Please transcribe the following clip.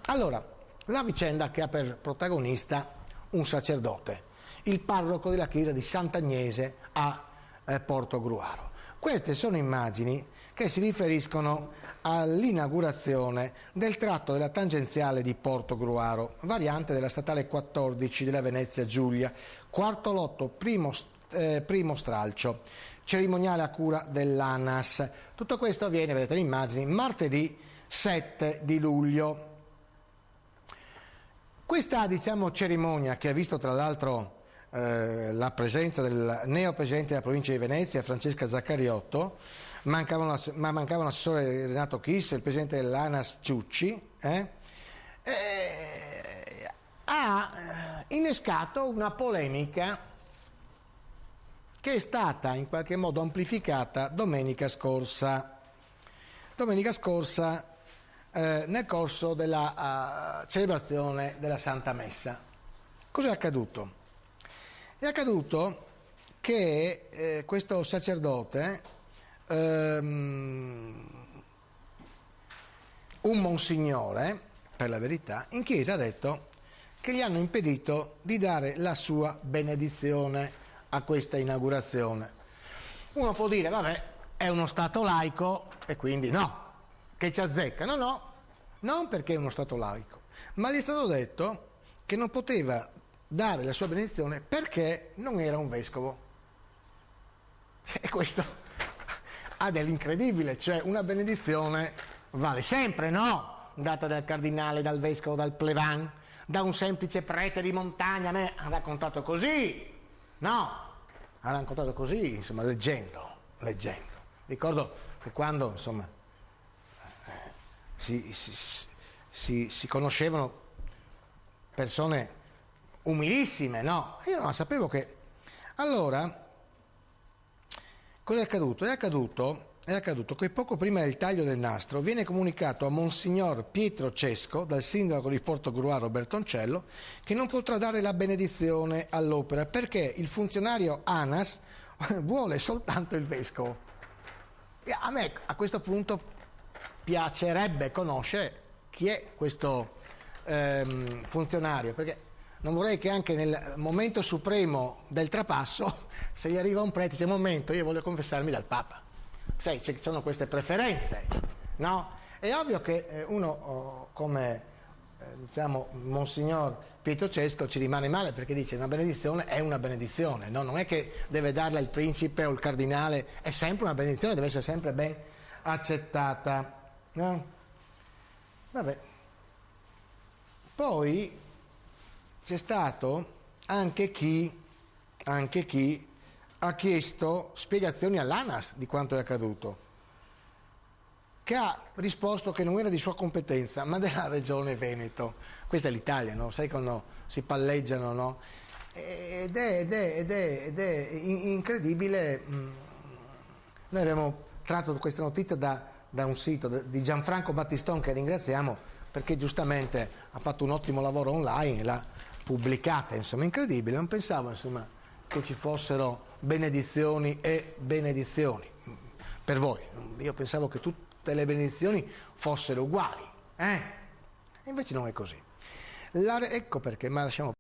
Allora, la vicenda che ha per protagonista un sacerdote, il parroco della chiesa di Sant'Agnese a Portogruaro. Queste sono immagini che si riferiscono all'inaugurazione del tratto della tangenziale di Portogruaro, variante della statale 14 della Venezia Giulia, quarto lotto, primo stralcio, cerimoniale a cura dell'ANAS. Tutto questo avviene, vedete le immagini, martedì 7 di luglio. Questa cerimonia, che ha visto tra l'altro la presenza del neopresidente della provincia di Venezia, Francesca Zaccariotto, mancava un assessore Renato Chisso, il presidente dell'ANAS Ciucci, ha innescato una polemica che è stata in qualche modo amplificata domenica scorsa. Nel corso della celebrazione della Santa Messa. Cos'è accaduto? È accaduto che questo sacerdote, un monsignore, per la verità, in chiesa ha detto che gli hanno impedito di dare la sua benedizione a questa inaugurazione. Uno può dire, vabbè, è uno Stato laico e quindi no, che ci azzecca. No, non perché è uno Stato laico, ma gli è stato detto che non poteva dare la sua benedizione perché non era un vescovo. E questo ha dell'incredibile, cioè una benedizione vale sempre, no? Data dal cardinale, dal vescovo, dal plevan, da un semplice prete di montagna. A me ha raccontato così, no? Ha raccontato così, insomma, leggendo. Ricordo che quando, insomma, si conoscevano persone umilissime, no? Io non sapevo che... Allora, cosa è accaduto? È accaduto che poco prima del taglio del nastro viene comunicato a Monsignor Pietro Cesco, dal sindaco di Portogruaro Bertoncello, che non potrà dare la benedizione all'opera perché il funzionario ANAS vuole soltanto il vescovo. E a me a questo punto piacerebbe conoscere chi è questo funzionario, perché non vorrei che anche nel momento supremo del trapasso, se gli arriva un prete, dice: momento, io voglio confessarmi dal Papa. Sai, ci sono queste preferenze, no? È ovvio che uno come Monsignor Pietro Cesco ci rimane male, perché dice: una benedizione è una benedizione, no? Non è che deve darla il principe o il cardinale, è sempre una benedizione, deve essere sempre ben accettata. No? Vabbè. Poi c'è stato anche chi ha chiesto spiegazioni all'ANAS di quanto è accaduto, che ha risposto che non era di sua competenza ma della regione Veneto. Questa è l'Italia, no? Sai quando si palleggiano, no? Ed è incredibile. Noi abbiamo tratto questa notizia da un sito di Gianfranco Battiston, che ringraziamo perché giustamente ha fatto un ottimo lavoro online e l'ha pubblicata, insomma, incredibile. Non pensavo, insomma, che ci fossero benedizioni e benedizioni per voi. Io pensavo che tutte le benedizioni fossero uguali, invece non è così. Ecco perché, ma lasciamo